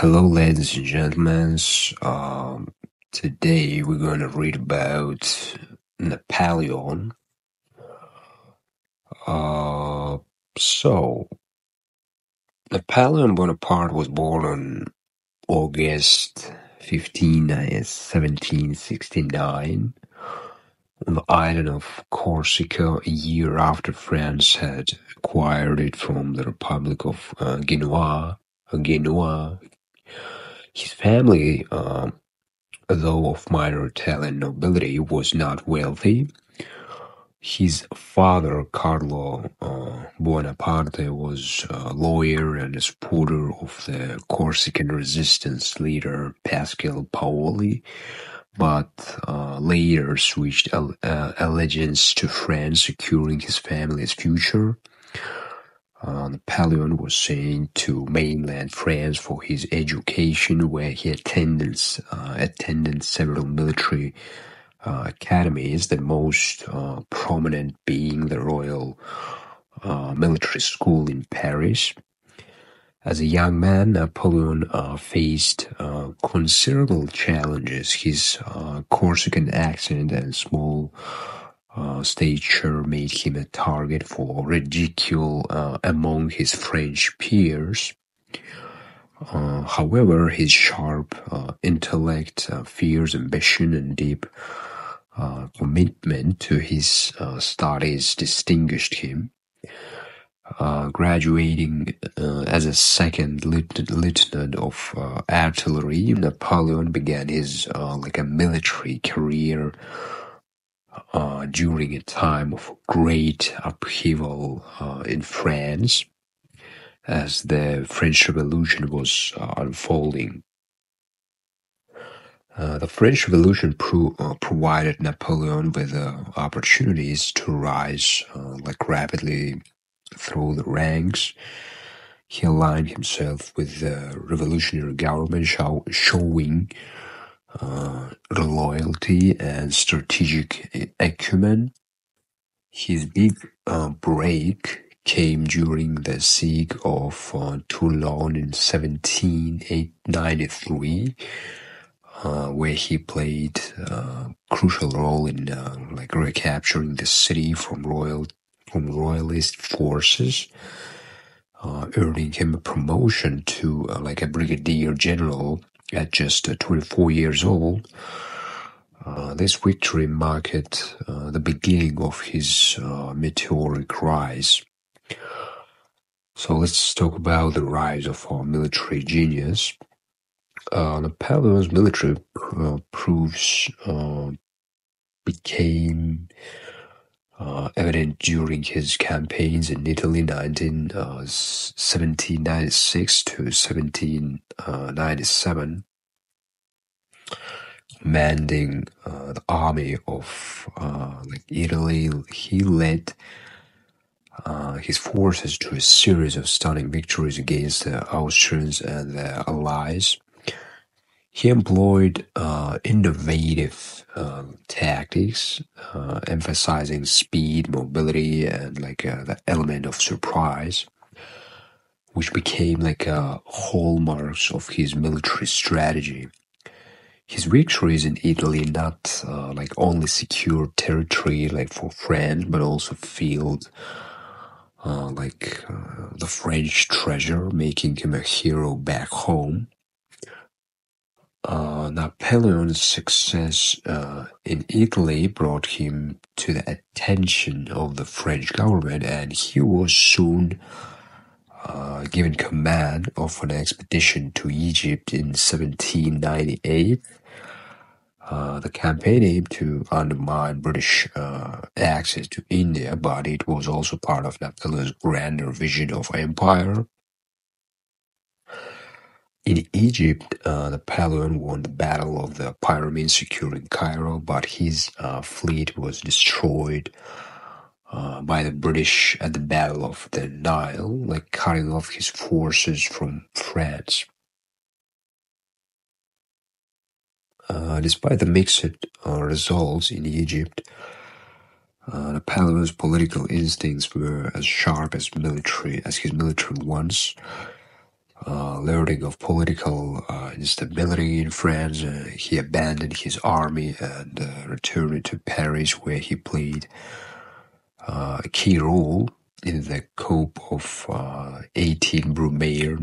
Hello, ladies and gentlemen. Today we're going to read about Napoleon. So, Napoleon Bonaparte was born on August 15, 1769, on the island of Corsica, a year after France had acquired it from the Republic of Genoa. His family, though of minor Italian nobility, was not wealthy. His father, Carlo Buonaparte, was a lawyer and a supporter of the Corsican resistance leader Pascal Paoli, but later switched allegiance to France, securing his family's future. Napoleon was sent to mainland France for his education, where he attended several military academies, the most prominent being the Royal Military School in Paris. As a young man, Napoleon faced considerable challenges. His Corsican accent and small stature made him a target for ridicule among his French peers. However, his sharp intellect, fierce ambition, and deep commitment to his studies distinguished him. Graduating as a second lieutenant of artillery, Napoleon began his a military career during a time of great upheaval in France, as the French Revolution was unfolding. The French Revolution provided Napoleon with opportunities to rise rapidly through the ranks. He aligned himself with the revolutionary government, showing loyalty and strategic acumen. His big break came during the siege of Toulon in 1793, where he played a crucial role in recapturing the city from royalist forces, earning him a promotion to a brigadier general at just 24 years old. This victory marked the beginning of his meteoric rise. So let's talk about the rise of our military genius. Napoleon's military proofs became evident during his campaigns in Italy, 1796 to 1797. Commanding the army of Italy, he led his forces to a series of stunning victories against the Austrians and their allies. He employed innovative tactics, emphasizing speed, mobility, and the element of surprise, which became hallmarks of his military strategy. His victories in Italy not only secured territory for France, but also filled the French treasure, making him a hero back home. Napoleon's success in Italy brought him to the attention of the French government, and he was soon given command of an expedition to Egypt in 1798. The campaign aimed to undermine British access to India, but it was also part of Napoleon's grander vision of empire. In Egypt, Napoleon won the Battle of the Pyramids, securing Cairo, but his fleet was destroyed by the British at the Battle of the Nile, cutting off his forces from France. Despite the mixed results in Egypt, Napoleon's political instincts were as sharp as his military ones. learning of political instability in France, he abandoned his army and returned to Paris, where he played a key role in the coup of 18 Brumaire,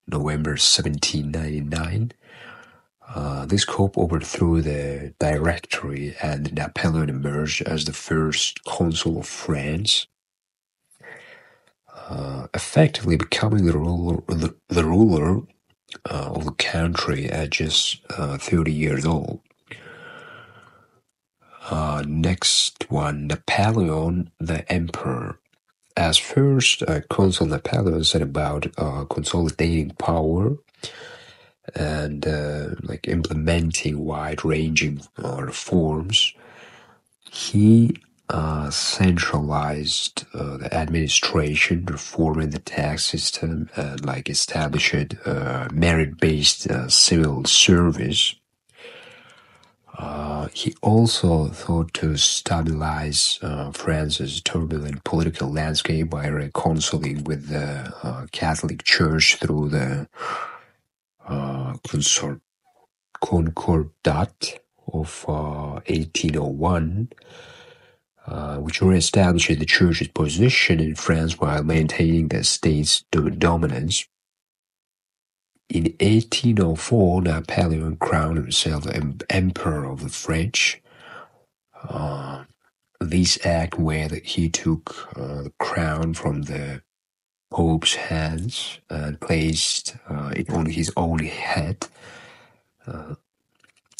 November 1799. This coup overthrew the Directory, and Napoleon emerged as the first consul of France, effectively becoming the ruler of the country at just 30 years old. Next one, Napoleon the Emperor. As first consul, Napoleon set about consolidating power and implementing wide-ranging reforms. He centralized the administration, reforming the tax system, and established merit-based civil service. He also thought to stabilize France's turbulent political landscape by reconciling with the Catholic Church through the Concordat of 1801, which re-established the Church's position in France while maintaining the state's dominance. In 1804, Napoleon crowned himself Emperor of the French. This act, where he took the crown from the Pope's hands and placed it on his own head,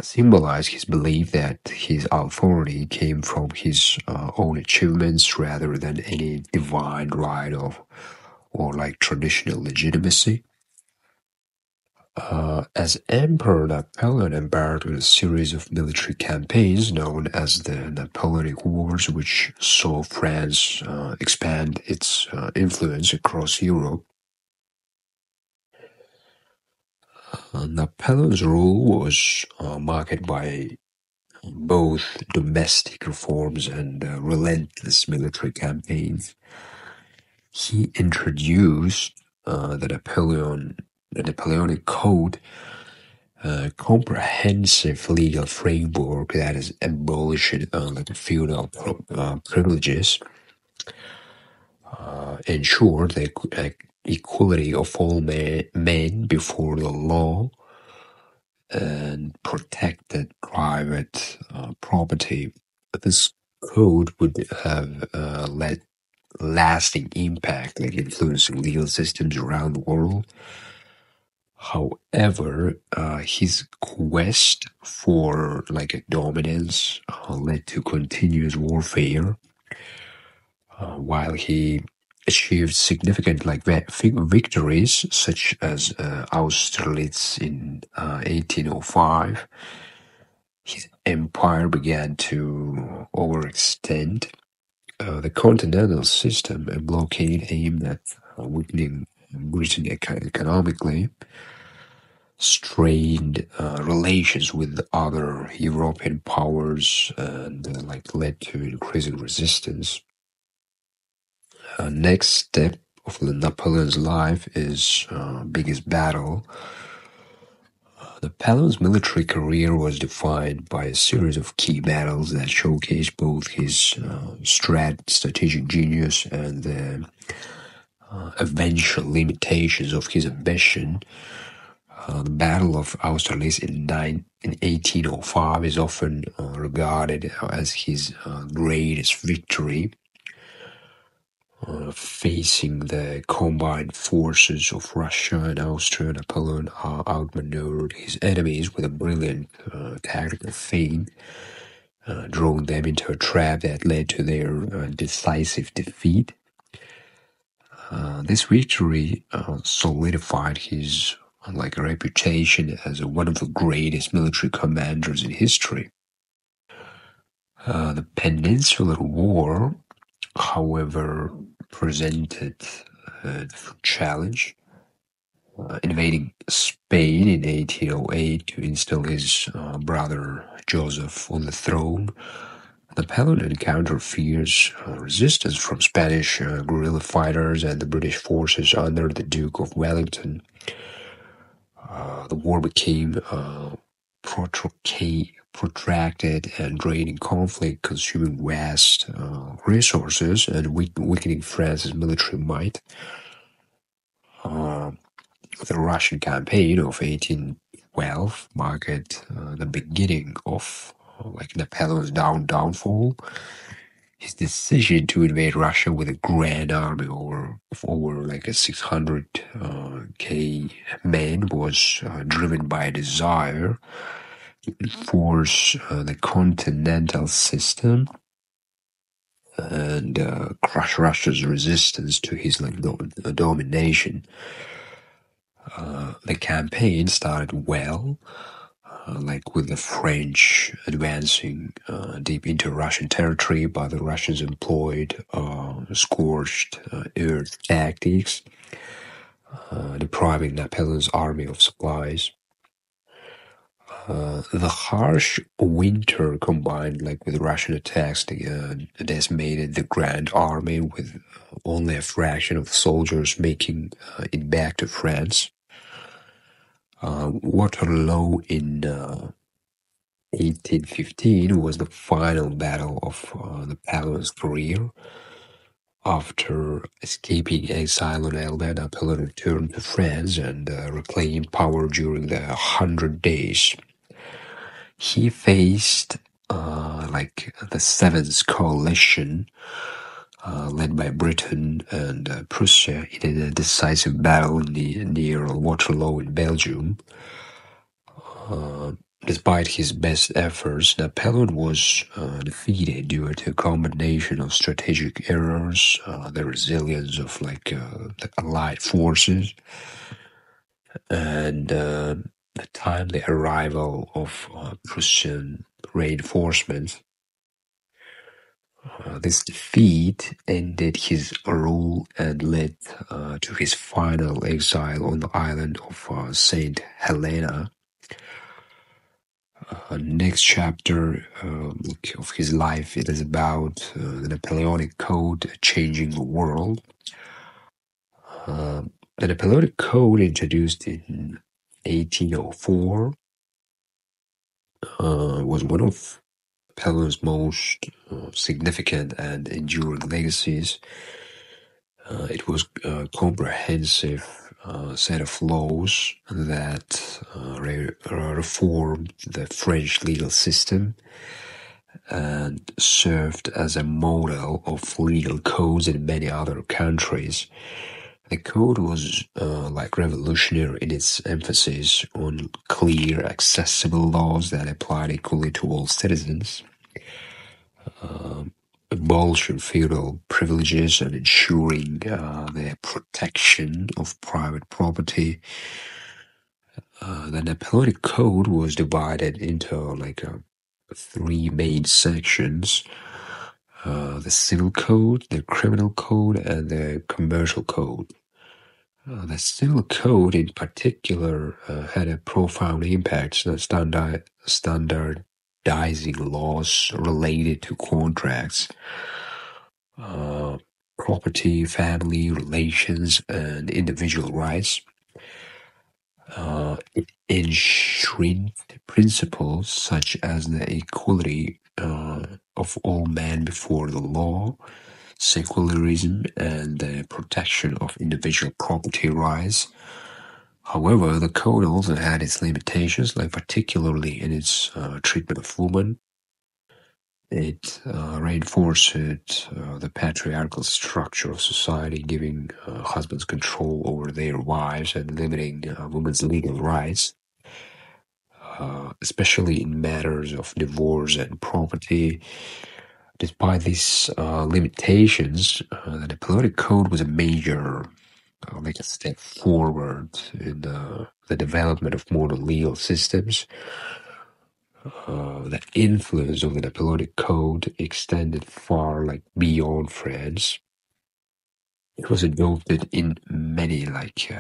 symbolized his belief that his authority came from his own achievements rather than any divine right or traditional legitimacy. As Emperor, Napoleon embarked on a series of military campaigns known as the Napoleonic Wars, which saw France expand its influence across Europe. Napoleon's rule was marked by both domestic reforms and relentless military campaigns. He introduced the Napoleonic Code, a comprehensive legal framework that has abolished feudal privileges, ensured the equality of all men before the law, and protected private property. This code would have led lasting impact, influencing legal systems around the world. However, his quest for a dominance led to continuous warfare. While he achieved significant victories, such as Austerlitz in 1805, his empire began to overextend. The continental system, a blockade aimed at weakening Britain economically, strained relations with other European powers and led to increasing resistance. Next step of Napoleon's life is biggest battle. Napoleon's military career was defined by a series of key battles that showcased both his strategic genius and the eventual limitations of his ambition. The Battle of Austerlitz in 1805 is often regarded as his greatest victory. Facing the combined forces of Russia and Austria, Napoleon outmaneuvered his enemies with a brilliant tactical feint, drawing them into a trap that led to their decisive defeat. This victory solidified his reputation as one of the greatest military commanders in history. The Peninsular War, however, presented a challenge. Invading Spain in 1808 to install his brother Joseph on the throne, Napoleon encountered fierce resistance from Spanish guerrilla fighters and the British forces under the Duke of Wellington. The war became protracted and draining conflict, consuming vast resources and weakening France's military might. The Russian campaign of 1812 marked the beginning of Napoleon's downfall. His decision to invade Russia with a grand army of over a 600k men was driven by a desire to enforce the continental system and crush Russia's resistance to his domination. The campaign started well, with the French advancing deep into Russian territory, but the Russians employed scorched earth tactics, depriving Napoleon's army of supplies. The harsh winter combined with Russian attacks decimated the Grand Army, with only a fraction of the soldiers making it back to France. Waterloo in 1815 was the final battle of Napoleon's career. After escaping exile on Elba, Napoleon returned to France and reclaimed power during the 100 Days. He faced the Seventh Coalition, led by Britain and Prussia, in a decisive battle near Waterloo in Belgium. Despite his best efforts, Napoleon was defeated due to a combination of strategic errors, the resilience of the Allied forces, and the timely arrival of Prussian reinforcements. This defeat ended his rule and led to his final exile on the island of Saint Helena. Next chapter of his life, it is about the Napoleonic Code changing the world. The Napoleonic Code, introduced in 1804, was one of Napoleon's most significant and enduring legacies. It was a comprehensive set of laws that reformed the French legal system and served as a model of legal codes in many other countries. The code was revolutionary in its emphasis on clear, accessible laws that applied equally to all citizens, abolishing feudal privileges and ensuring the protection of private property. The Napoleonic Code was divided into three main sections: the Civil Code, the Criminal Code, and the Commercial Code. The Civil Code, in particular, had a profound impact on standardizing laws related to contracts, property, family relations, and individual rights. It enshrined principles such as the equality of all men before the law, secularism, and the protection of individual property rights. However, the code also had its limitations, particularly in its treatment of women. It reinforced the patriarchal structure of society, giving husbands control over their wives and limiting women's legal rights, especially in matters of divorce and property. Despite these limitations, the Napoleonic Code was a major a step forward in the development of modern legal systems. The influence of the Napoleonic Code extended far beyond France. It was adopted in many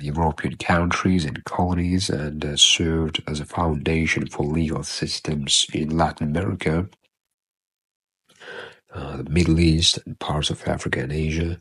European countries and colonies, and served as a foundation for legal systems in Latin America, the Middle East, and parts of Africa and Asia.